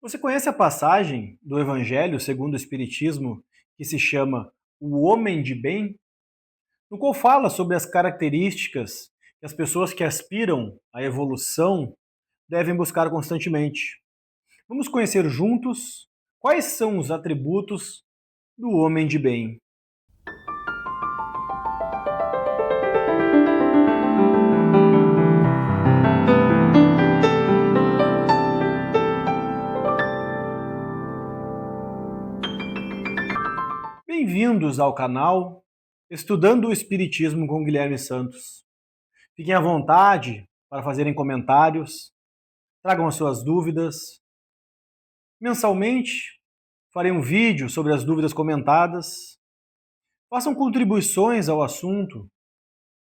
Você conhece a passagem do Evangelho segundo o Espiritismo que se chama O Homem de Bem, no qual fala sobre as características que as pessoas que aspiram à evolução devem buscar constantemente? Vamos conhecer juntos quais são os atributos do homem de bem. Bem-vindos ao canal Estudando o Espiritismo com Guilherme Santos. Fiquem à vontade para fazerem comentários, tragam as suas dúvidas. Mensalmente, farei um vídeo sobre as dúvidas comentadas. Façam contribuições ao assunto,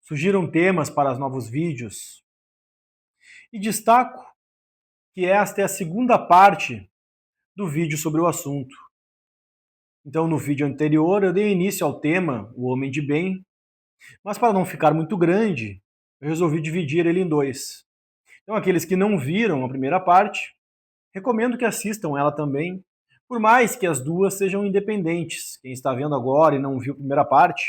sugiram temas para os novos vídeos. E destaco que esta é a segunda parte do vídeo sobre o assunto. Então, no vídeo anterior, eu dei início ao tema O Homem de Bem, mas para não ficar muito grande, eu resolvi dividir ele em dois. Então, aqueles que não viram a primeira parte, recomendo que assistam ela também, por mais que as duas sejam independentes. Quem está vendo agora e não viu a primeira parte,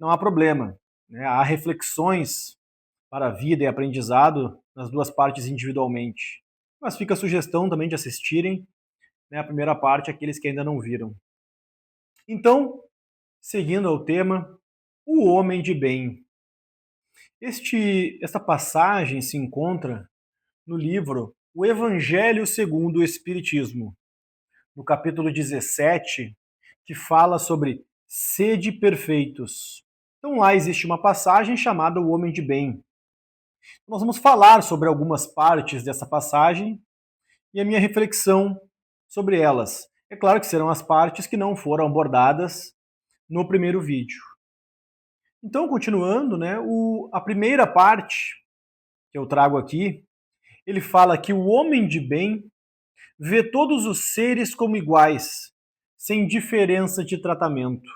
não há problema, né? Há reflexões para a vida e aprendizado nas duas partes individualmente. Mas fica a sugestão também de assistirem, né, a primeira parte, aqueles que ainda não viram. Então, seguindo ao tema, o homem de bem. Esta passagem se encontra no livro O Evangelho segundo o Espiritismo, no capítulo 17, que fala sobre sede perfeitos. Então lá existe uma passagem chamada O Homem de Bem. Nós vamos falar sobre algumas partes dessa passagem e a minha reflexão sobre elas. É claro que serão as partes que não foram abordadas no primeiro vídeo. Então, continuando, né, a primeira parte que eu trago aqui, ele fala que o homem de bem vê todos os seres como iguais, sem diferença de tratamento.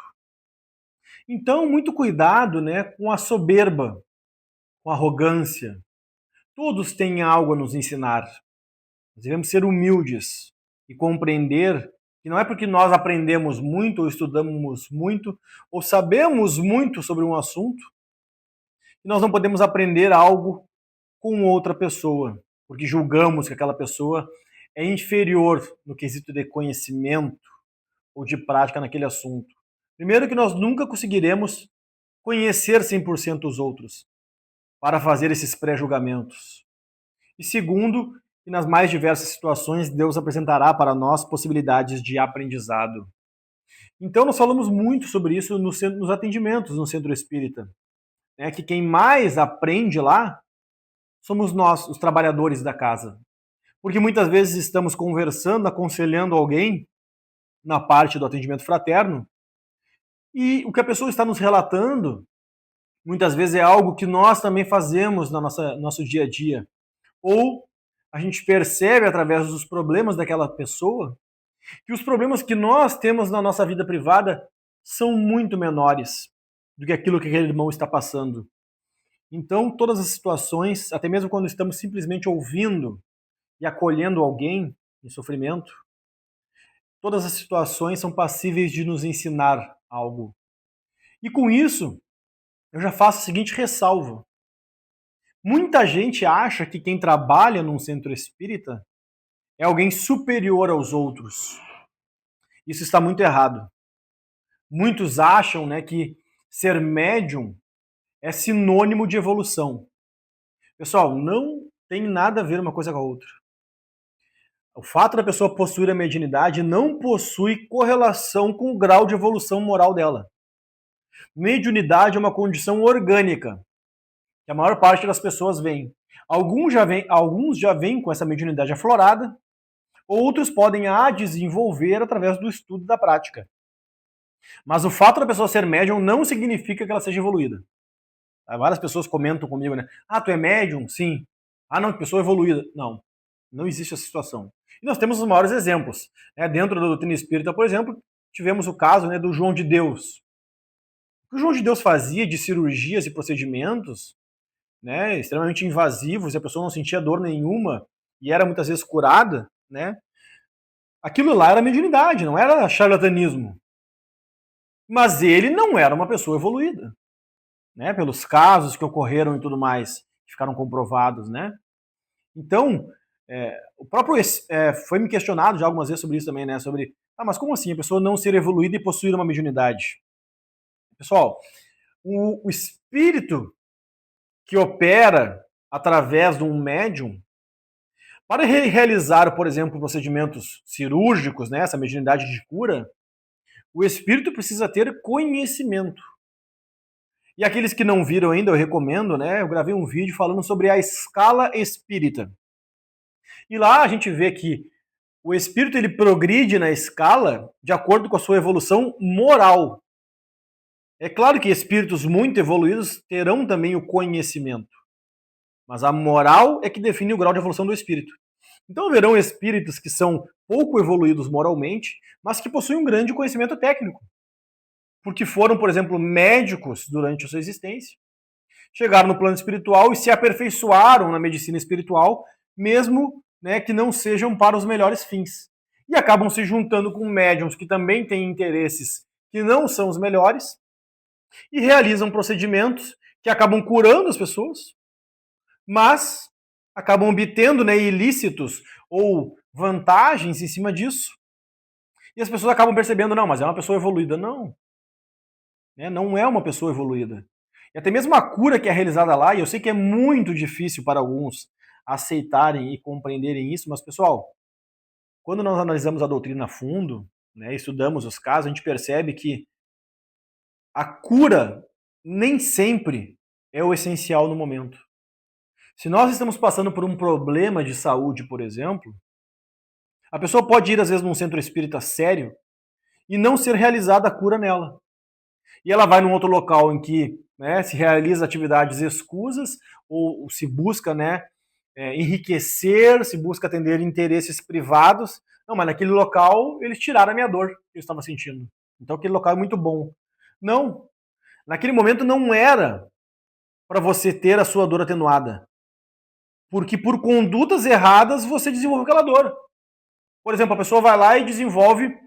Então, muito cuidado, né, com a soberba, com a arrogância. Todos têm algo a nos ensinar. Nós devemos ser humildes e compreender que não é porque nós aprendemos muito, ou estudamos muito, ou sabemos muito sobre um assunto, que nós não podemos aprender algo com outra pessoa, porque julgamos que aquela pessoa é inferior no quesito de conhecimento ou de prática naquele assunto. Primeiro, que nós nunca conseguiremos conhecer 100% os outros para fazer esses pré-julgamentos. E segundo, que nas mais diversas situações Deus apresentará para nós possibilidades de aprendizado. Então nós falamos muito sobre isso nos atendimentos no Centro Espírita, né, que quem mais aprende lá somos nós, os trabalhadores da casa. Porque muitas vezes estamos conversando, aconselhando alguém na parte do atendimento fraterno, e o que a pessoa está nos relatando, muitas vezes é algo que nós também fazemos no nosso dia a dia. Ou a gente percebe através dos problemas daquela pessoa que os problemas que nós temos na nossa vida privada são muito menores do que aquilo que aquele irmão está passando. Então, todas as situações, até mesmo quando estamos simplesmente ouvindo e acolhendo alguém em sofrimento, todas as situações são passíveis de nos ensinar algo. E com isso, eu já faço a seguinte ressalva. Muita gente acha que quem trabalha num centro espírita é alguém superior aos outros. Isso está muito errado. Muitos acham, né, que ser médium é sinônimo de evolução. Pessoal, não tem nada a ver uma coisa com a outra. O fato da pessoa possuir a mediunidade não possui correlação com o grau de evolução moral dela. Mediunidade é uma condição orgânica, que a maior parte das pessoas vem. Alguns já vêm com essa mediunidade aflorada, outros podem a desenvolver através do estudo da prática. Mas o fato da pessoa ser médium não significa que ela seja evoluída. Várias pessoas comentam comigo, né? Ah, tu é médium? Sim. Ah, não, pessoa evoluída. Não, não existe essa situação. E nós temos os maiores exemplos. Né? Dentro da doutrina espírita, por exemplo, tivemos o caso, né, do João de Deus. O que o João de Deus fazia de cirurgias e procedimentos, né, extremamente invasivos, e a pessoa não sentia dor nenhuma e era muitas vezes curada, né? Aquilo lá era mediunidade, não era charlatanismo. Mas ele não era uma pessoa evoluída, né? Pelos casos que ocorreram e tudo mais, que ficaram comprovados, né? Então, o próprio foi me questionado já algumas vezes sobre isso também, né? Sobre, mas como assim a pessoa não ser evoluída e possuir uma mediunidade? Pessoal, o espírito que opera através de um médium, para realizar, por exemplo, procedimentos cirúrgicos, né, essa mediunidade de cura, o espírito precisa ter conhecimento. E aqueles que não viram ainda, eu recomendo, né? Eu gravei um vídeo falando sobre a escala espírita. E lá a gente vê que o espírito ele progride na escala de acordo com a sua evolução moral. É claro que espíritos muito evoluídos terão também o conhecimento, mas a moral é que define o grau de evolução do espírito. Então haverão espíritos que são pouco evoluídos moralmente, mas que possuem um grande conhecimento técnico, porque foram, por exemplo, médicos durante a sua existência, chegaram no plano espiritual e se aperfeiçoaram na medicina espiritual, mesmo, né, que não sejam para os melhores fins. E acabam se juntando com médiums que também têm interesses que não são os melhores e realizam procedimentos que acabam curando as pessoas, mas acabam obtendo, né, ilícitos ou vantagens em cima disso. E as pessoas acabam percebendo, não, mas é uma pessoa evoluída. Não, né, não é uma pessoa evoluída. E até mesmo a cura que é realizada lá, e eu sei que é muito difícil para alguns aceitarem e compreenderem isso, mas pessoal, quando nós analisamos a doutrina a fundo, né, estudamos os casos, a gente percebe que a cura nem sempre é o essencial no momento. Se nós estamos passando por um problema de saúde, por exemplo, a pessoa pode ir às vezes num centro espírita sério e não ser realizada a cura nela. E ela vai num outro local em que, né, se realiza atividades escusas ou se busca, né, enriquecer, se busca atender interesses privados. Não, mas naquele local eles tiraram a minha dor que eu estava sentindo. Então aquele local é muito bom. Não, naquele momento não era para você ter a sua dor atenuada. Porque por condutas erradas você desenvolve aquela dor. Por exemplo, a pessoa vai lá e desenvolve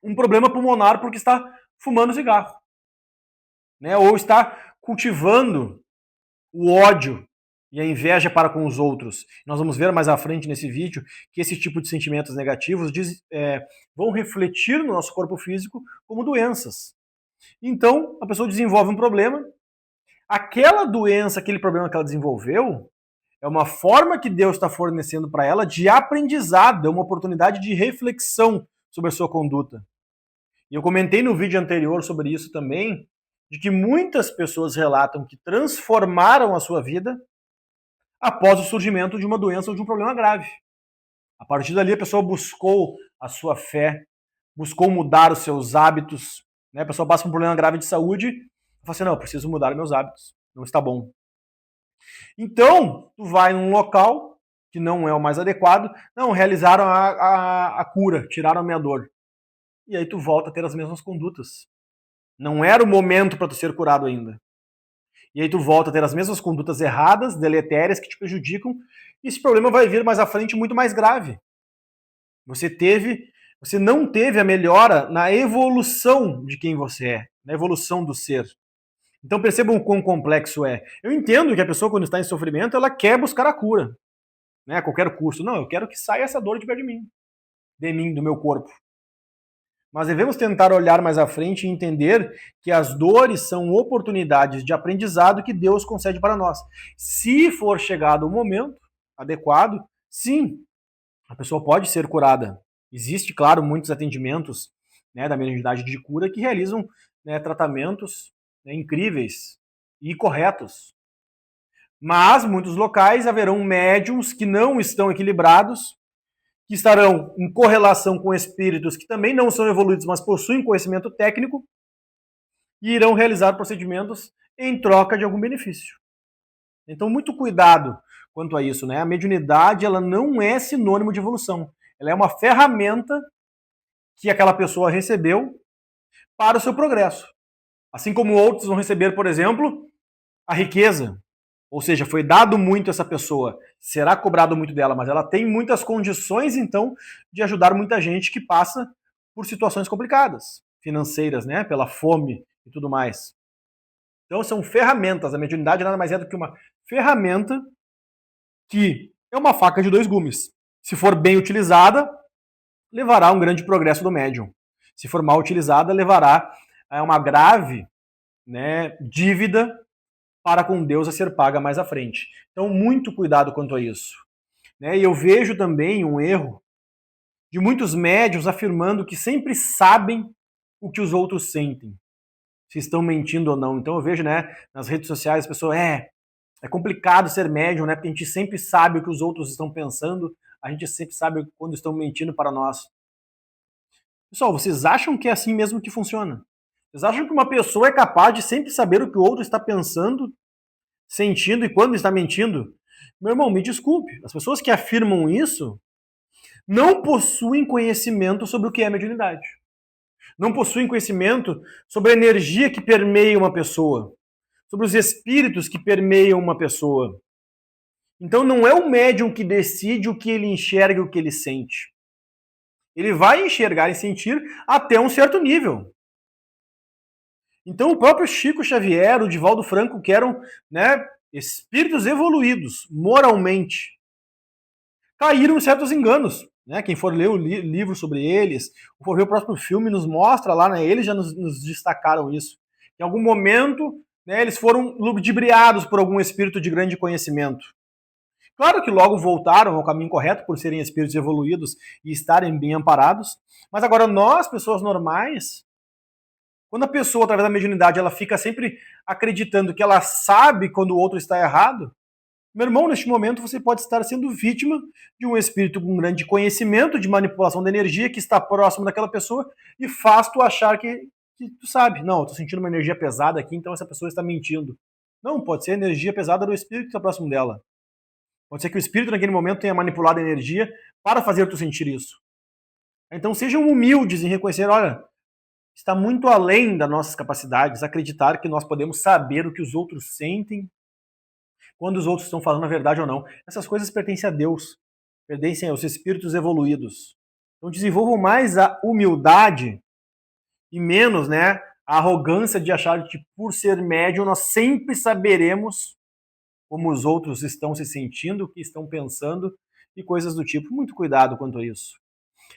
um problema pulmonar porque está fumando cigarro, né? Ou está cultivando o ódio e a inveja para com os outros. Nós vamos ver mais à frente nesse vídeo que esse tipo de sentimentos negativos vão refletir no nosso corpo físico como doenças. Então, a pessoa desenvolve um problema, aquela doença, aquele problema que ela desenvolveu, é uma forma que Deus está fornecendo para ela de aprendizado, é uma oportunidade de reflexão sobre a sua conduta. E eu comentei no vídeo anterior sobre isso também, de que muitas pessoas relatam que transformaram a sua vida após o surgimento de uma doença ou de um problema grave. A partir dali, a pessoa buscou a sua fé, buscou mudar os seus hábitos. Né? A pessoa passa por um problema grave de saúde e fala assim, não, eu preciso mudar meus hábitos, não está bom. Então, tu vai num local que não é o mais adequado, não, realizaram a cura, tiraram a minha dor. E aí tu volta a ter as mesmas condutas. Não era o momento para tu ser curado ainda. E aí tu volta a ter as mesmas condutas erradas, deletérias, que te prejudicam, e esse problema vai vir mais à frente muito mais grave. Você não teve a melhora na evolução de quem você é, na evolução do ser. Então percebam o quão complexo é. Eu entendo que a pessoa, quando está em sofrimento, ela quer buscar a cura, né, a qualquer custo. Não, eu quero que saia essa dor de perto de mim, do meu corpo. Mas devemos tentar olhar mais à frente e entender que as dores são oportunidades de aprendizado que Deus concede para nós. Se for chegado o momento adequado, sim, a pessoa pode ser curada. Existe, claro, muitos atendimentos, né, da mediunidade de cura que realizam, né, tratamentos, né, incríveis e corretos. Mas muitos locais haverão médiums que não estão equilibrados, que estarão em correlação com espíritos que também não são evoluídos, mas possuem conhecimento técnico, e irão realizar procedimentos em troca de algum benefício. Então, muito cuidado quanto a isso, né? A mediunidade, ela não é sinônimo de evolução. Ela é uma ferramenta que aquela pessoa recebeu para o seu progresso. Assim como outros vão receber, por exemplo, a riqueza. Ou seja, foi dado muito a essa pessoa. será cobrado muito dela, mas ela tem muitas condições, então, de ajudar muita gente que passa por situações complicadas, financeiras, né? Pela fome e tudo mais. Então, são ferramentas. A mediunidade nada mais é do que uma ferramenta que é uma faca de dois gumes. Se for bem utilizada, levará a um grande progresso do médium. Se for mal utilizada, levará a uma grave, né, dívida para com Deus a ser paga mais à frente. Então, muito cuidado quanto a isso. Né? E eu vejo também um erro de muitos médiuns afirmando que sempre sabem o que os outros sentem, se estão mentindo ou não. Então eu vejo, né, nas redes sociais as pessoas, é complicado ser médium, né, porque a gente sempre sabe o que os outros estão pensando, a gente sempre sabe quando estão mentindo para nós. Pessoal, vocês acham que é assim mesmo que funciona? Vocês acham que uma pessoa é capaz de sempre saber o que o outro está pensando, sentindo e quando está mentindo? Meu irmão, me desculpe, as pessoas que afirmam isso não possuem conhecimento sobre o que é mediunidade. Não possuem conhecimento sobre a energia que permeia uma pessoa, sobre os espíritos que permeiam uma pessoa. Então não é o médium que decide o que ele enxerga e o que ele sente. Ele vai enxergar e sentir até um certo nível. Então o próprio Chico Xavier, o Divaldo Franco, que eram, né, espíritos evoluídos moralmente, caíram em certos enganos. Né? Quem for ler o livro sobre eles, ou for ver o próximo filme, nos mostra lá, né? Eles já nos destacaram isso. Em algum momento, né, eles foram ludibriados por algum espírito de grande conhecimento. Claro que logo voltaram ao caminho correto por serem espíritos evoluídos e estarem bem amparados, mas agora nós, pessoas normais, quando a pessoa, através da mediunidade, ela fica sempre acreditando que ela sabe quando o outro está errado, meu irmão, neste momento você pode estar sendo vítima de um espírito com grande conhecimento de manipulação da energia que está próximo daquela pessoa e faz tu achar que tu sabe. Não, eu tô sentindo uma energia pesada aqui, então essa pessoa está mentindo. Não, pode ser a energia pesada do espírito que está próximo dela. Pode ser que o espírito naquele momento tenha manipulado a energia para fazer tu sentir isso. Então sejam humildes em reconhecer, olha, está muito além das nossas capacidades acreditar que nós podemos saber o que os outros sentem, quando os outros estão falando a verdade ou não. Essas coisas pertencem a Deus, pertencem aos espíritos evoluídos. Então desenvolvam mais a humildade e menos, né, a arrogância de achar que por ser médium nós sempre saberemos como os outros estão se sentindo, o que estão pensando e coisas do tipo. Muito cuidado quanto a isso.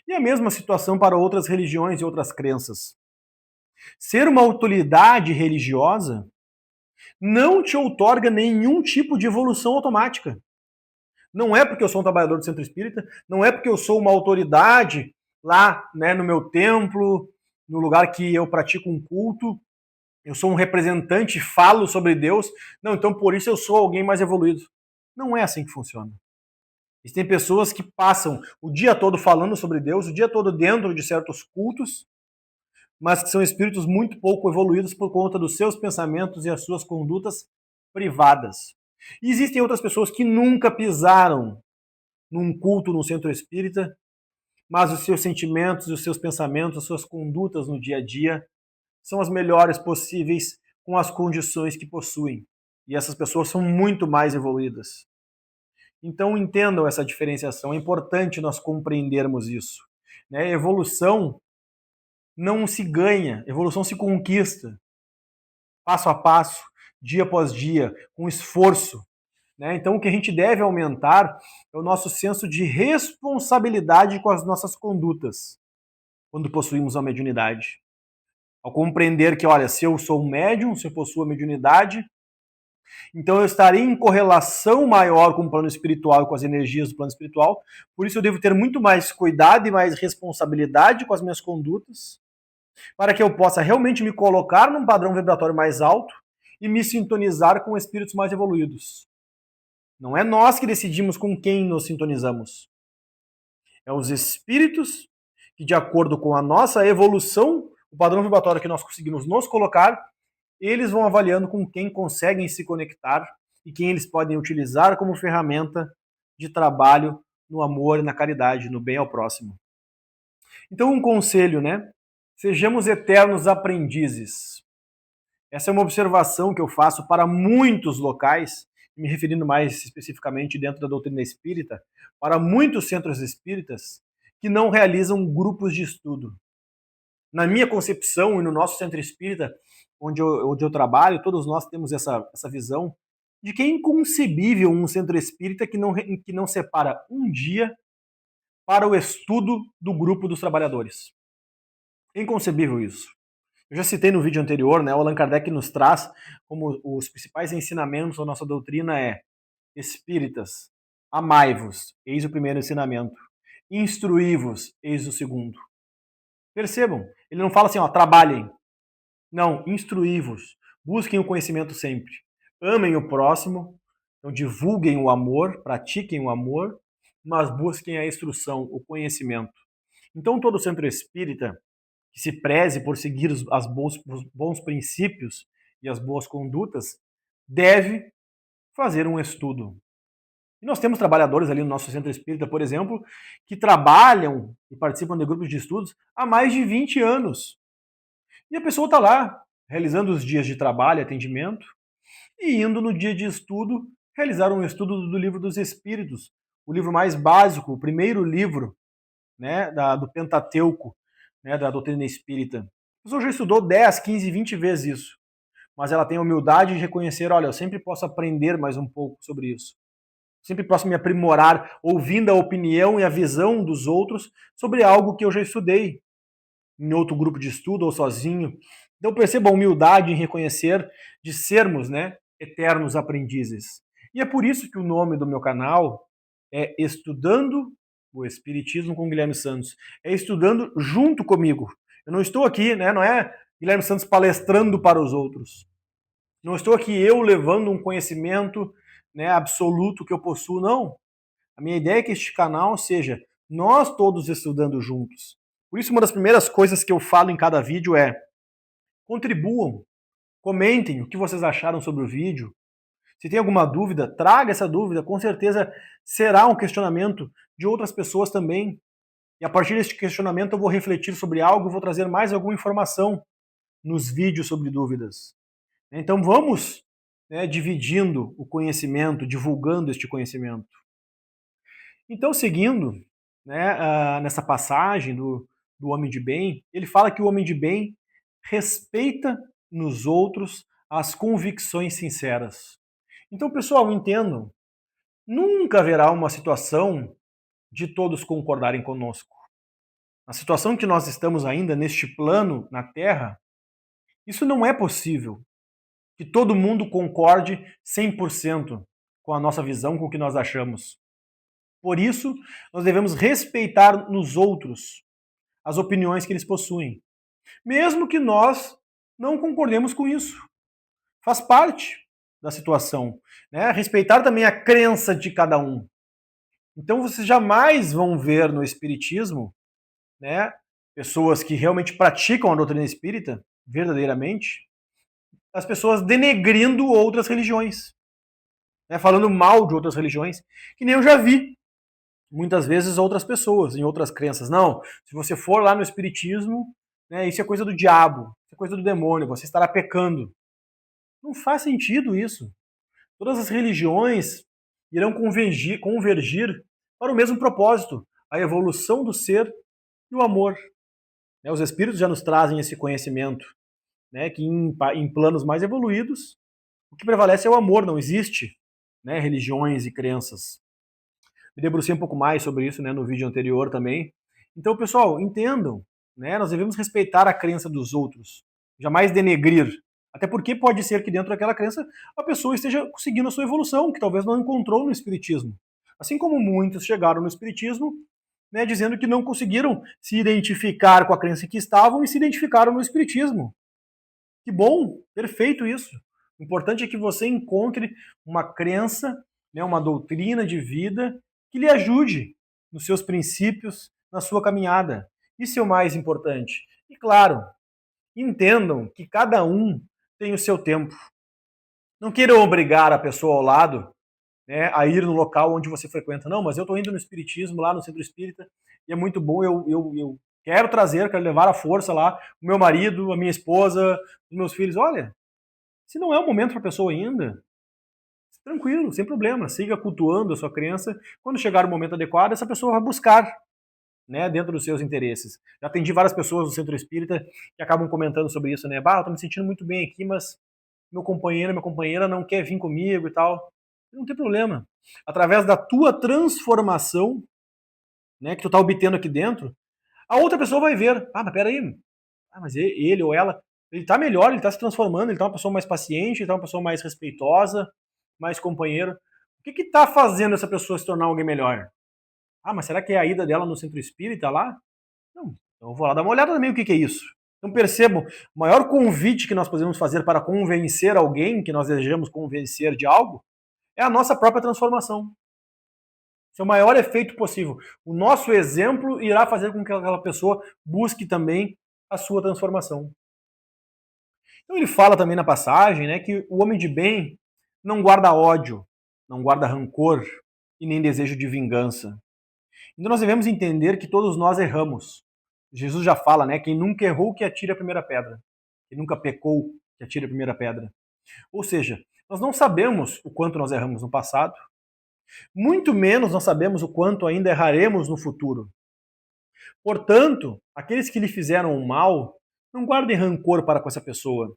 E a mesma situação para outras religiões e outras crenças. Ser uma autoridade religiosa não te outorga nenhum tipo de evolução automática. Não é porque eu sou um trabalhador do centro espírita, não é porque eu sou uma autoridade lá, né, no meu templo, no lugar que eu pratico um culto, eu sou um representante, falo sobre Deus, não, então por isso eu sou alguém mais evoluído. Não é assim que funciona. Existem pessoas que passam o dia todo falando sobre Deus, o dia todo dentro de certos cultos, mas que são espíritos muito pouco evoluídos por conta dos seus pensamentos e as suas condutas privadas. E existem outras pessoas que nunca pisaram num culto, num centro espírita, mas os seus sentimentos, os seus pensamentos, as suas condutas no dia a dia são as melhores possíveis com as condições que possuem. E essas pessoas são muito mais evoluídas. Então entendam essa diferenciação, é importante nós compreendermos isso. Né? Evolução não se ganha, evolução se conquista, passo a passo, dia após dia, com esforço. Né? Então o que a gente deve aumentar é o nosso senso de responsabilidade com as nossas condutas, quando possuímos a mediunidade. Ao compreender que, olha, se eu sou um médium, se eu possuo a mediunidade, então eu estarei em correlação maior com o plano espiritual e com as energias do plano espiritual, por isso eu devo ter muito mais cuidado e mais responsabilidade com as minhas condutas, para que eu possa realmente me colocar num padrão vibratório mais alto e me sintonizar com espíritos mais evoluídos. Não é nós que decidimos com quem nos sintonizamos. É os espíritos que, de acordo com a nossa evolução, o padrão vibratório que nós conseguimos nos colocar, eles vão avaliando com quem conseguem se conectar e quem eles podem utilizar como ferramenta de trabalho no amor e na caridade, no bem ao próximo. Então, um conselho, né? Sejamos eternos aprendizes. Essa é uma observação que eu faço para muitos locais me referindo mais especificamente dentro da doutrina espírita, para muitos centros espíritas que não realizam grupos de estudo. Na minha concepção e no nosso centro espírita, onde eu trabalho, todos nós temos essa visão de que é inconcebível um centro espírita que não separa um dia para o estudo do grupo dos trabalhadores. É inconcebível isso. Eu já citei no vídeo anterior, né, o Allan Kardec nos traz como os principais ensinamentos da nossa doutrina espíritas, amai-vos, eis o primeiro ensinamento. Instruí-vos, eis o segundo. Percebam, ele não fala assim, trabalhem. Não, instruí-vos. Busquem o conhecimento sempre. Amem o próximo, então divulguem o amor, pratiquem o amor, mas busquem a instrução, o conhecimento. Então todo centro espírita que se preze por seguir os bons princípios e as boas condutas deve fazer um estudo. E nós temos trabalhadores ali no nosso centro espírita, por exemplo, que trabalham e participam de grupos de estudos há mais de 20 anos. E a pessoa está lá, realizando os dias de trabalho, atendimento, e indo no dia de estudo, realizar um estudo do Livro dos Espíritos, o livro mais básico, o primeiro livro, né, do Pentateuco, né, da doutrina espírita. A pessoa já estudou 10, 15, 20 vezes isso, mas ela tem a humildade de reconhecer, olha, eu sempre posso aprender mais um pouco sobre isso. Sempre posso me aprimorar ouvindo a opinião e a visão dos outros sobre algo que eu já estudei em outro grupo de estudo ou sozinho. Então perceba a humildade em reconhecer de sermos, né, eternos aprendizes. E é por isso que o nome do meu canal é Estudando o Espiritismo com Guilherme Santos. É estudando junto comigo. Eu não estou aqui, né, não é Guilherme Santos palestrando para os outros. Não estou aqui eu levando um conhecimento, né, absoluto que eu possuo, não. A minha ideia é que este canal seja nós todos estudando juntos. Por isso, uma das primeiras coisas que eu falo em cada vídeo é: contribuam, comentem o que vocês acharam sobre o vídeo. Se tem alguma dúvida, traga essa dúvida. Com certeza será um questionamento de outras pessoas também. E a partir deste questionamento eu vou refletir sobre algo e vou trazer mais alguma informação nos vídeos sobre dúvidas. Então vamos, né, dividindo o conhecimento, divulgando este conhecimento. Então, seguindo, né, nessa passagem do homem de bem, ele fala que o homem de bem respeita nos outros as convicções sinceras. Então, pessoal, entendam, nunca haverá uma situação de todos concordarem conosco. Na situação que nós estamos ainda neste plano na Terra, isso não é possível. Que todo mundo concorde 100% com a nossa visão, com o que nós achamos. Por isso, nós devemos respeitar nos outros as opiniões que eles possuem, mesmo que nós não concordemos com isso. Faz parte da situação, né? Respeitar também a crença de cada um. Então vocês jamais vão ver no espiritismo, né, pessoas que realmente praticam a doutrina espírita verdadeiramente, as pessoas denegrindo outras religiões, né, falando mal de outras religiões, que nem eu já vi muitas vezes outras pessoas, em outras crenças. Não, se você for lá no espiritismo, né, isso é coisa do diabo, isso é coisa do demônio, você estará pecando. Não faz sentido isso. Todas as religiões irão convergir para o mesmo propósito, a evolução do ser e o amor. Os espíritos já nos trazem esse conhecimento, né, que em planos mais evoluídos, o que prevalece é o amor, não existe, né, religiões e crenças. Me debrucei um pouco mais sobre isso, né, no vídeo anterior também. Então, pessoal, entendam, né, nós devemos respeitar a crença dos outros, jamais denegrir. Até porque pode ser que dentro daquela crença a pessoa esteja conseguindo a sua evolução, que talvez não encontrou no Espiritismo. Assim como muitos chegaram no Espiritismo, né, dizendo que não conseguiram se identificar com a crença que estavam e se identificaram no Espiritismo. Que bom, perfeito isso. O importante é que você encontre uma crença, né, uma doutrina de vida que lhe ajude nos seus princípios, na sua caminhada. Isso é o mais importante. E claro, entendam que cada um tem o seu tempo. Não queiram obrigar a pessoa ao lado, né, a ir no local onde você frequenta. Não, mas eu estou indo no Espiritismo, lá no Centro Espírita, e é muito bom, eu quero levar a força lá, o meu marido, a minha esposa, os meus filhos. Olha, se não é o momento para a pessoa ainda, Tranquilo, sem problema, siga cultuando a sua crença. Quando chegar o momento adequado, essa pessoa vai buscar, né, dentro dos seus interesses. Já atendi várias pessoas do centro espírita que acabam comentando sobre isso, né? Bah, eu tô me sentindo muito bem aqui, mas meu companheiro, minha companheira não quer vir comigo e tal. Não tem problema. Através da tua transformação, né, que tu tá obtendo aqui dentro, a outra pessoa vai ver. Ah, mas peraí. Ah, mas ele ou ela, ele tá melhor, ele tá se transformando, ele tá uma pessoa mais paciente, ele tá uma pessoa mais respeitosa, mais companheira. O que que tá fazendo essa pessoa se tornar alguém melhor? Ah, mas será que é a ida dela no centro espírita lá? Não. Então eu vou lá dar uma olhada também o que que é isso. Então percebam, o maior convite que nós podemos fazer para convencer alguém que nós desejamos convencer de algo é a nossa própria transformação. Esse é o maior efeito possível. O nosso exemplo irá fazer com que aquela pessoa busque também a sua transformação. Então ele fala também na passagem, né, que o homem de bem não guarda ódio, não guarda rancor e nem desejo de vingança. Então nós devemos entender que todos nós erramos. Jesus já fala, né, quem nunca errou que atire a primeira pedra. Quem nunca pecou que atire a primeira pedra. Ou seja, nós não sabemos o quanto nós erramos no passado, muito menos nós sabemos o quanto ainda erraremos no futuro. Portanto, aqueles que lhe fizeram o mal, não guardem rancor para com essa pessoa.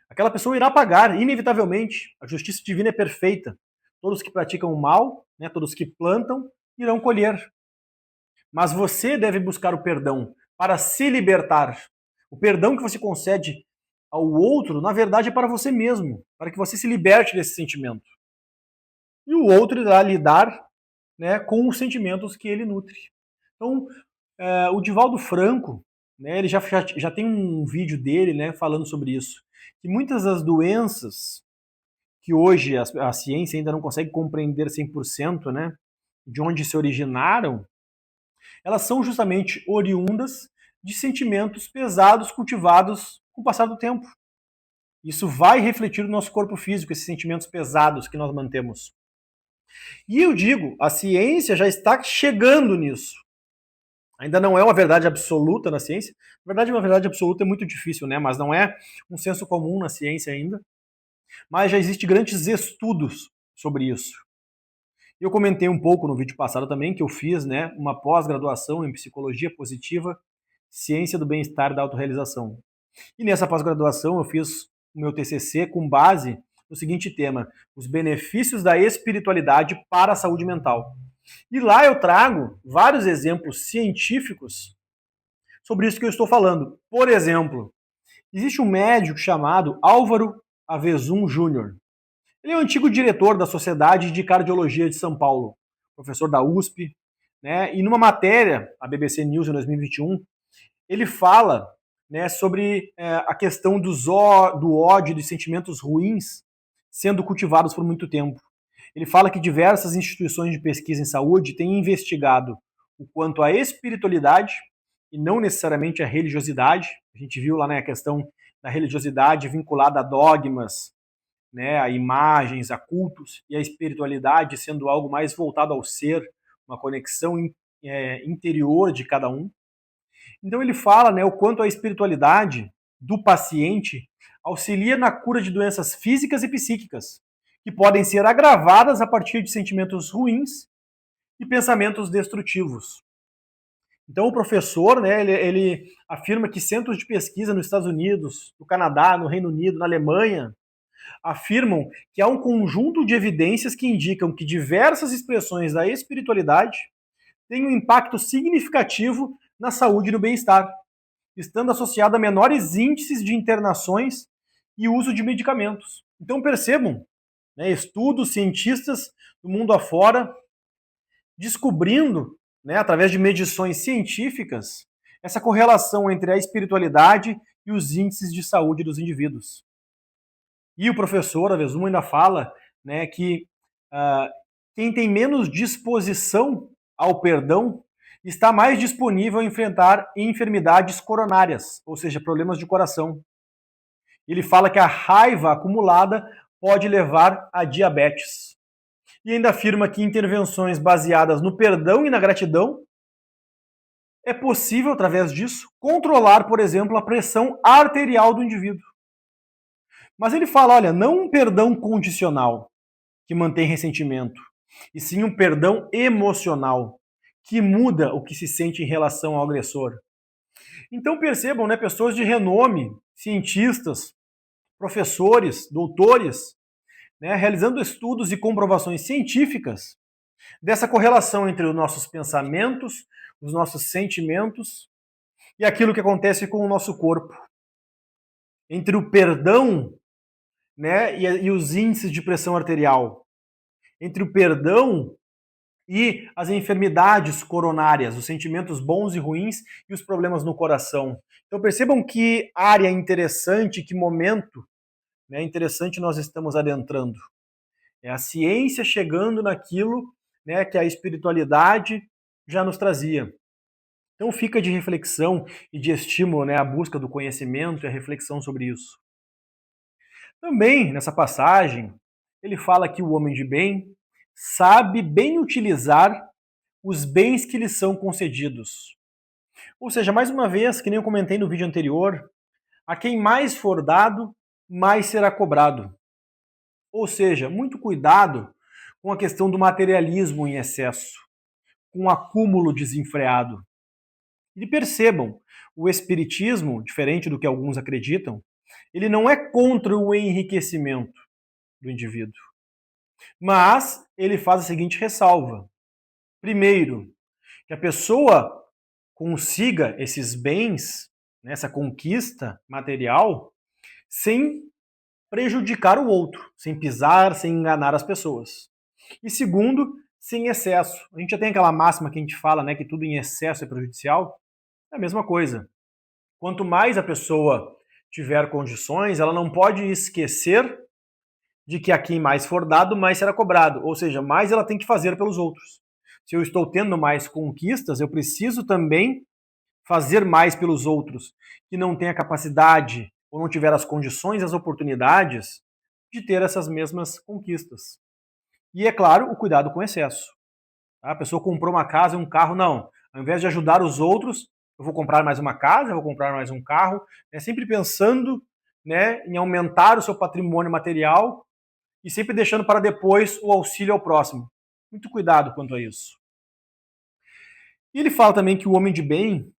Aquela pessoa irá pagar, inevitavelmente. A justiça divina é perfeita. Todos que praticam o mal, né, todos que plantam, irão colher. Mas você deve buscar o perdão para se libertar. O perdão que você concede ao outro, na verdade, é para você mesmo, para que você se liberte desse sentimento. E o outro irá lidar, né, com os sentimentos que ele nutre. Então, o Divaldo Franco, né, ele já tem um vídeo dele, né, falando sobre isso. Que muitas das doenças que hoje a ciência ainda não consegue compreender 100%, né, de onde se originaram, elas são justamente oriundas de sentimentos pesados cultivados com o passar do tempo. Isso vai refletir no nosso corpo físico, esses sentimentos pesados que nós mantemos. E eu digo, a ciência já está chegando nisso. Ainda não é uma verdade absoluta na ciência. Na verdade, uma verdade absoluta é muito difícil, né? Mas não é um senso comum na ciência ainda. Mas já existem grandes estudos sobre isso. Eu comentei um pouco no vídeo passado também que eu fiz, né, uma pós-graduação em psicologia positiva, ciência do bem-estar e da autorrealização. E nessa pós-graduação eu fiz o meu TCC com base no seguinte tema: os benefícios da espiritualidade para a saúde mental. E lá eu trago vários exemplos científicos sobre isso que eu estou falando. Por exemplo, existe um médico chamado Álvaro Avezum Júnior. Ele é o antigo diretor da Sociedade de Cardiologia de São Paulo, professor da USP, né? E numa matéria, a BBC News em 2021, ele fala, né, sobre a questão do ódio e dos sentimentos ruins sendo cultivados por muito tempo. Ele fala que diversas instituições de pesquisa em saúde têm investigado o quanto a espiritualidade, e não necessariamente a religiosidade, a gente viu lá, né, a questão da religiosidade vinculada a dogmas, né, a imagens, a cultos, e a espiritualidade sendo algo mais voltado ao ser, uma conexão interior de cada um. Então ele fala, né, o quanto a espiritualidade do paciente auxilia na cura de doenças físicas e psíquicas, que podem ser agravadas a partir de sentimentos ruins e pensamentos destrutivos. Então o professor, né, ele afirma que centros de pesquisa nos Estados Unidos, no Canadá, no Reino Unido, na Alemanha, afirmam que há um conjunto de evidências que indicam que diversas expressões da espiritualidade têm um impacto significativo na saúde e no bem-estar, estando associado a menores índices de internações e uso de medicamentos. Então percebam, né, estudos, cientistas do mundo afora descobrindo, né, através de medições científicas, essa correlação entre a espiritualidade e os índices de saúde dos indivíduos. E o professor Avezum ainda fala, né, que quem tem menos disposição ao perdão está mais disponível a enfrentar enfermidades coronárias, ou seja, problemas de coração. Ele fala que a raiva acumulada pode levar a diabetes. E ainda afirma que intervenções baseadas no perdão e na gratidão é possível, através disso, controlar, por exemplo, a pressão arterial do indivíduo. Mas ele fala, olha, não um perdão condicional, que mantém ressentimento, e sim um perdão emocional, que muda o que se sente em relação ao agressor. Então percebam, né, pessoas de renome, cientistas, professores, doutores, né, realizando estudos e comprovações científicas dessa correlação entre os nossos pensamentos, os nossos sentimentos e aquilo que acontece com o nosso corpo. Entre o perdão, né, e os índices de pressão arterial. Entre o perdão e as enfermidades coronárias, os sentimentos bons e ruins e os problemas no coração. Então percebam que área interessante, que momento, né, interessante nós estamos adentrando. É a ciência chegando naquilo, né, que a espiritualidade já nos trazia. Então fica de reflexão e de estímulo, né, a busca do conhecimento e a reflexão sobre isso. Também, nessa passagem, ele fala que o homem de bem sabe bem utilizar os bens que lhe são concedidos. Ou seja, mais uma vez, que nem eu comentei no vídeo anterior, a quem mais for dado, mais será cobrado. Ou seja, muito cuidado com a questão do materialismo em excesso, com o acúmulo desenfreado. E percebam, o espiritismo, diferente do que alguns acreditam, ele não é contra o enriquecimento do indivíduo. Mas ele faz a seguinte ressalva. Primeiro, que a pessoa consiga esses bens, né, essa conquista material, sem prejudicar o outro, sem pisar, sem enganar as pessoas. E segundo, sem excesso. A gente já tem aquela máxima que a gente fala, né, que tudo em excesso é prejudicial. É a mesma coisa. Quanto mais a pessoa tiver condições, ela não pode esquecer de que a quem mais for dado, mais será cobrado. Ou seja, mais ela tem que fazer pelos outros. Se eu estou tendo mais conquistas, eu preciso também fazer mais pelos outros que não têm a capacidade ou não tiver as condições, as oportunidades de ter essas mesmas conquistas. E é claro, o cuidado com excesso. A pessoa comprou uma casa e um carro, não. Ao invés de ajudar os outros, eu vou comprar mais uma casa, eu vou comprar mais um carro, sempre pensando, né, em aumentar o seu patrimônio material e sempre deixando para depois o auxílio ao próximo. Muito cuidado quanto a isso. E ele fala também que o homem de bem,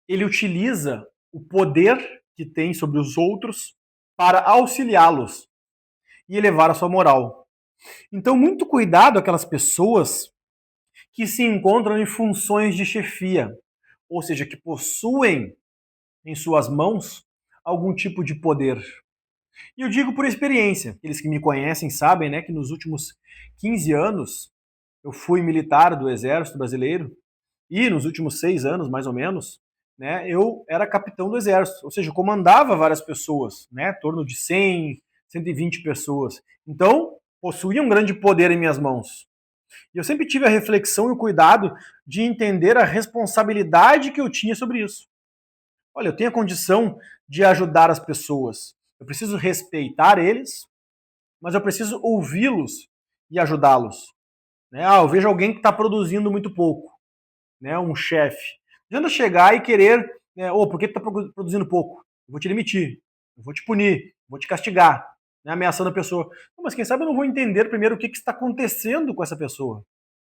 ele utiliza o poder que tem sobre os outros para auxiliá-los e elevar a sua moral. Então, muito cuidado aquelas pessoas que se encontram em funções de chefia, ou seja, que possuem em suas mãos algum tipo de poder. E eu digo por experiência, aqueles que me conhecem sabem, né, que nos últimos 15 anos eu fui militar do Exército Brasileiro e nos últimos 6 anos, mais ou menos, né, eu era capitão do Exército, ou seja, eu comandava várias pessoas, né, em torno de 100, 120 pessoas. Então, possuía um grande poder em minhas mãos. E eu sempre tive a reflexão e o cuidado de entender a responsabilidade que eu tinha sobre isso. Olha, eu tenho a condição de ajudar as pessoas. Eu preciso respeitar eles, mas eu preciso ouvi-los e ajudá-los. Né? Eu vejo alguém que está produzindo muito pouco, né? Um chefe. Não adianta chegar e querer, né? Por que tu está produzindo pouco? Eu vou te demitir, eu vou te punir, vou te castigar, né? Ameaçando a pessoa. Não, mas quem sabe eu não vou entender primeiro o que está acontecendo com essa pessoa.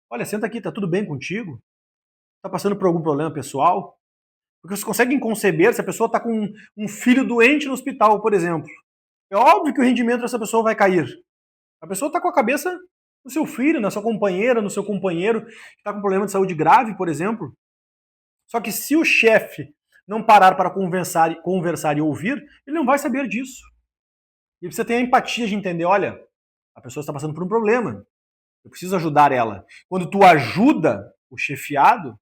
Olha, senta aqui, tá tudo bem contigo? Tá passando por algum problema pessoal? Porque vocês conseguem conceber se a pessoa está com um filho doente no hospital, por exemplo. É óbvio que o rendimento dessa pessoa vai cair. A pessoa está com a cabeça no seu filho, na sua companheira, no seu companheiro, que está com problema de saúde grave, por exemplo. Só que se o chefe não parar para conversar e ouvir, ele não vai saber disso. E você tem a empatia de entender, olha, a pessoa está passando por um problema. Eu preciso ajudar ela. Quando tu ajuda o chefiado,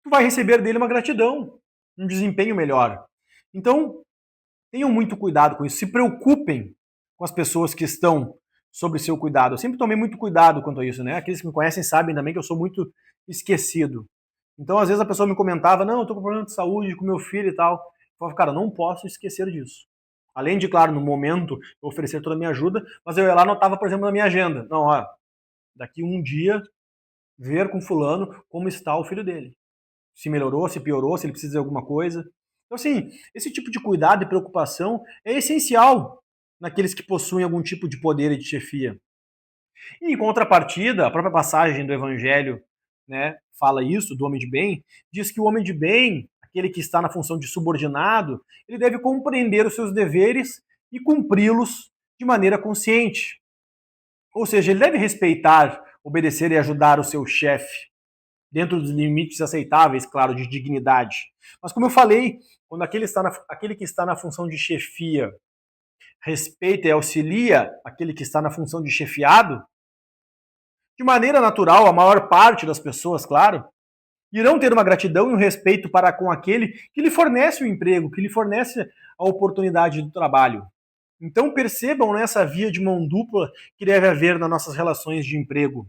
tu vai receber dele uma gratidão, um desempenho melhor. Então, tenham muito cuidado com isso. Se preocupem com as pessoas que estão sob seu cuidado. Eu sempre tomei muito cuidado quanto a isso, né? Aqueles que me conhecem sabem também que eu sou muito esquecido. Então, às vezes a pessoa me comentava, não, eu tô com problema de saúde com meu filho e tal. Eu falava, cara, não posso esquecer disso. Além de, claro, no momento, eu oferecer toda a minha ajuda, mas eu ia lá e anotava, por exemplo, na minha agenda. Não, ó, daqui um dia, ver com fulano como está o filho dele. Se melhorou, se piorou, se ele precisa de alguma coisa. Então, assim, esse tipo de cuidado e preocupação é essencial naqueles que possuem algum tipo de poder e de chefia. E em contrapartida, a própria passagem do Evangelho, né, fala isso, do homem de bem, diz que o homem de bem, aquele que está na função de subordinado, ele deve compreender os seus deveres e cumpri-los de maneira consciente. Ou seja, ele deve respeitar, obedecer e ajudar o seu chefe, dentro dos limites aceitáveis, claro, de dignidade. Mas como eu falei, quando aquele que está na função de chefia respeita e auxilia aquele que está na função de chefiado, de maneira natural, a maior parte das pessoas, claro, irão ter uma gratidão e um respeito para com aquele que lhe fornece o emprego, que lhe fornece a oportunidade do trabalho. Então percebam nessa via de mão dupla que deve haver nas nossas relações de emprego.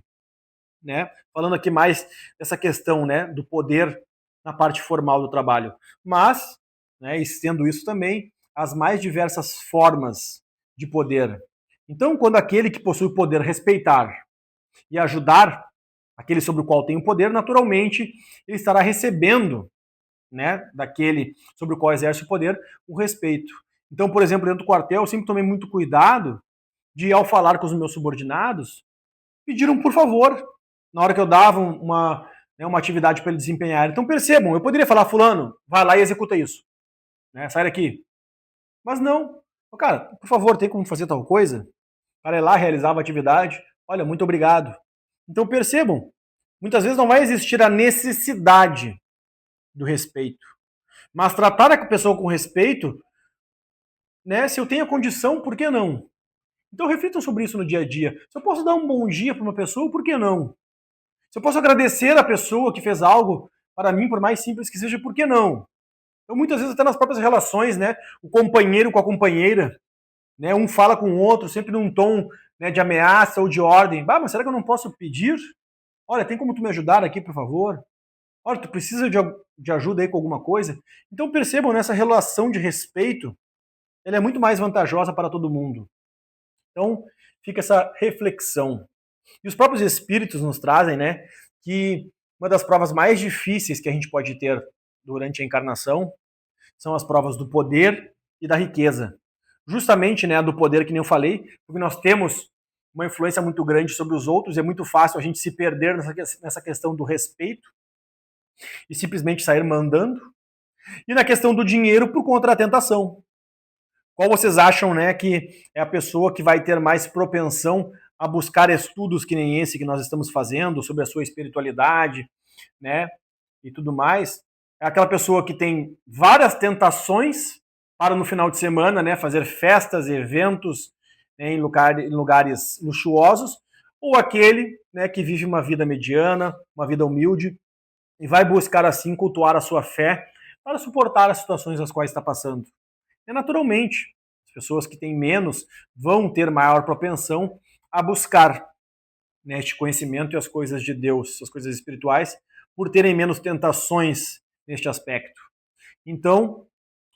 Né? Falando aqui mais dessa questão, né, do poder na parte formal do trabalho. Mas, né, estendo isso também, as mais diversas formas de poder. Então, quando aquele que possui o poder respeitar e ajudar aquele sobre o qual tem o poder, naturalmente ele estará recebendo, né, daquele sobre o qual exerce o poder, o respeito. Então, por exemplo, dentro do quartel, eu sempre tomei muito cuidado de, ao falar com os meus subordinados, pedir um por favor, na hora que eu dava uma atividade para ele desempenhar. Então percebam, eu poderia falar, fulano, vai lá e executa isso. Né, sai daqui. Mas não. Cara, por favor, tem como fazer tal coisa? O cara ia lá, realizava a atividade. Olha, muito obrigado. Então percebam, muitas vezes não vai existir a necessidade do respeito. Mas tratar a pessoa com respeito, né, se eu tenho a condição, por que não? Então reflitam sobre isso no dia a dia. Se eu posso dar um bom dia para uma pessoa, por que não? Se eu posso agradecer a pessoa que fez algo para mim, por mais simples que seja, por que não? Então, muitas vezes, até nas próprias relações, né? O companheiro com a companheira, né? Um fala com o outro, sempre num tom, né, de ameaça ou de ordem. Bah, mas será que eu não posso pedir? Olha, tem como tu me ajudar aqui, por favor? Olha, tu precisa de ajuda aí com alguma coisa? Então, percebam, nessa relação de respeito, ela é muito mais vantajosa para todo mundo. Então, fica essa reflexão. E os próprios espíritos nos trazem, né, que uma das provas mais difíceis que a gente pode ter durante a encarnação são as provas do poder e da riqueza. Justamente, né, do poder, que nem eu falei, porque nós temos uma influência muito grande sobre os outros, é muito fácil a gente se perder nessa questão do respeito e simplesmente sair mandando. E na questão do dinheiro, por conta da tentação. Qual vocês acham, né, que é a pessoa que vai ter mais propensão a buscar estudos que nem esse que nós estamos fazendo sobre a sua espiritualidade, né, e tudo mais? É aquela pessoa que tem várias tentações para no final de semana, né, fazer festas, eventos, né, em lugares luxuosos, ou aquele, né, que vive uma vida mediana, uma vida humilde e vai buscar assim cultuar a sua fé para suportar as situações as quais está passando. E naturalmente, as pessoas que têm menos vão ter maior propensão a buscar, né, este conhecimento e as coisas de Deus, as coisas espirituais, por terem menos tentações neste aspecto. Então,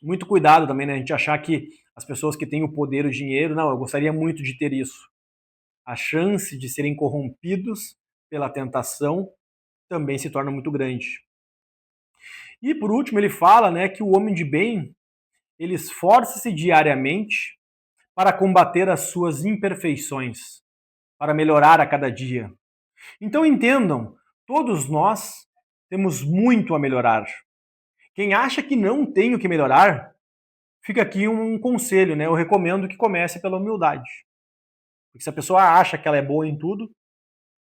muito cuidado também, né, a gente achar que as pessoas que têm o poder e o dinheiro, não, eu gostaria muito de ter isso. A chance de serem corrompidos pela tentação também se torna muito grande. E por último, ele fala, né, que o homem de bem, ele esforça-se diariamente para combater as suas imperfeições, para melhorar a cada dia. Então entendam, todos nós temos muito a melhorar. Quem acha que não tem o que melhorar, fica aqui um conselho, né? Eu recomendo que comece pela humildade. Porque se a pessoa acha que ela é boa em tudo,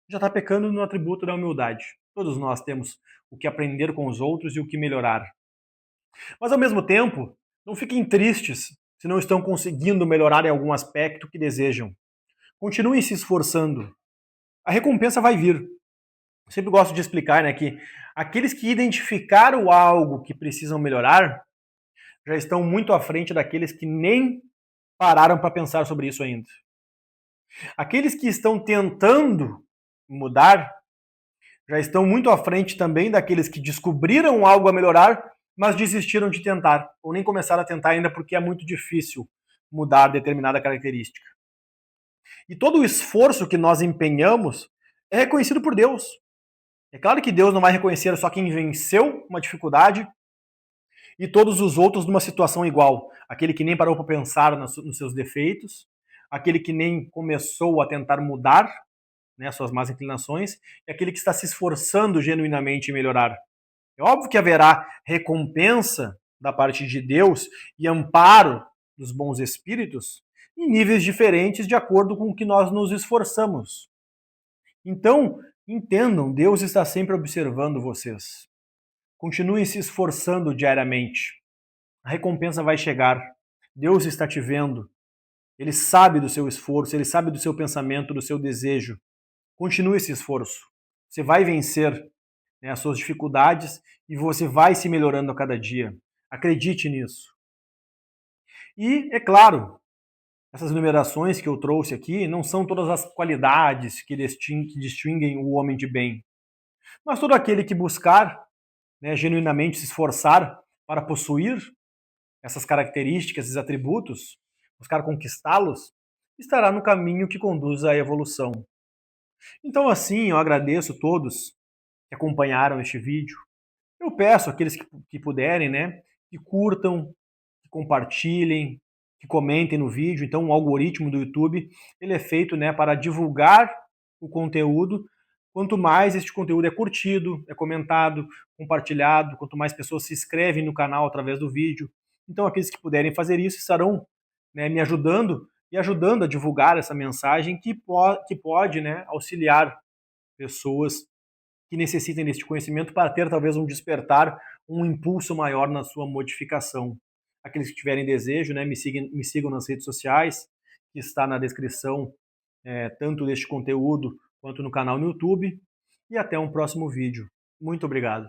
já está pecando no atributo da humildade. Todos nós temos o que aprender com os outros e o que melhorar. Mas ao mesmo tempo, não fiquem tristes se não estão conseguindo melhorar em algum aspecto que desejam. Continuem se esforçando. A recompensa vai vir. Eu sempre gosto de explicar, né, que aqueles que identificaram algo que precisam melhorar já estão muito à frente daqueles que nem pararam para pensar sobre isso ainda. Aqueles que estão tentando mudar já estão muito à frente também daqueles que descobriram algo a melhorar, mas desistiram de tentar, ou nem começaram a tentar ainda porque é muito difícil mudar determinada característica. E todo o esforço que nós empenhamos é reconhecido por Deus. É claro que Deus não vai reconhecer só quem venceu uma dificuldade e todos os outros numa situação igual. Aquele que nem parou para pensar nos seus defeitos, aquele que nem começou a tentar mudar, né, suas más inclinações, e aquele que está se esforçando genuinamente em melhorar. É óbvio que haverá recompensa da parte de Deus e amparo dos bons espíritos em níveis diferentes de acordo com o que nós nos esforçamos. Então, entendam, Deus está sempre observando vocês. Continuem se esforçando diariamente. A recompensa vai chegar. Deus está te vendo. Ele sabe do seu esforço, ele sabe do seu pensamento, do seu desejo. Continue esse esforço. Você vai vencer, né, as suas dificuldades e você vai se melhorando a cada dia. Acredite nisso. E, é claro, essas numerações que eu trouxe aqui não são todas as qualidades que distinguem o homem de bem. Mas todo aquele que buscar, né, genuinamente se esforçar para possuir essas características, esses atributos, buscar conquistá-los, estará no caminho que conduz à evolução. Então, assim, eu agradeço todos que acompanharam este vídeo. Eu peço àqueles que puderem, né, que curtam, que compartilhem, que comentem no vídeo. Então, o algoritmo do YouTube, ele é feito, né, para divulgar o conteúdo. Quanto mais este conteúdo é curtido, é comentado, compartilhado, quanto mais pessoas se inscrevem no canal através do vídeo. Então, aqueles que puderem fazer isso estarão, né, me ajudando e ajudando a divulgar essa mensagem que pode, né, auxiliar pessoas que necessitem deste conhecimento para ter talvez um despertar, um impulso maior na sua modificação. Aqueles que tiverem desejo, né, me sigam nas redes sociais, que está na descrição, tanto deste conteúdo quanto no canal no YouTube. E até um próximo vídeo. Muito obrigado.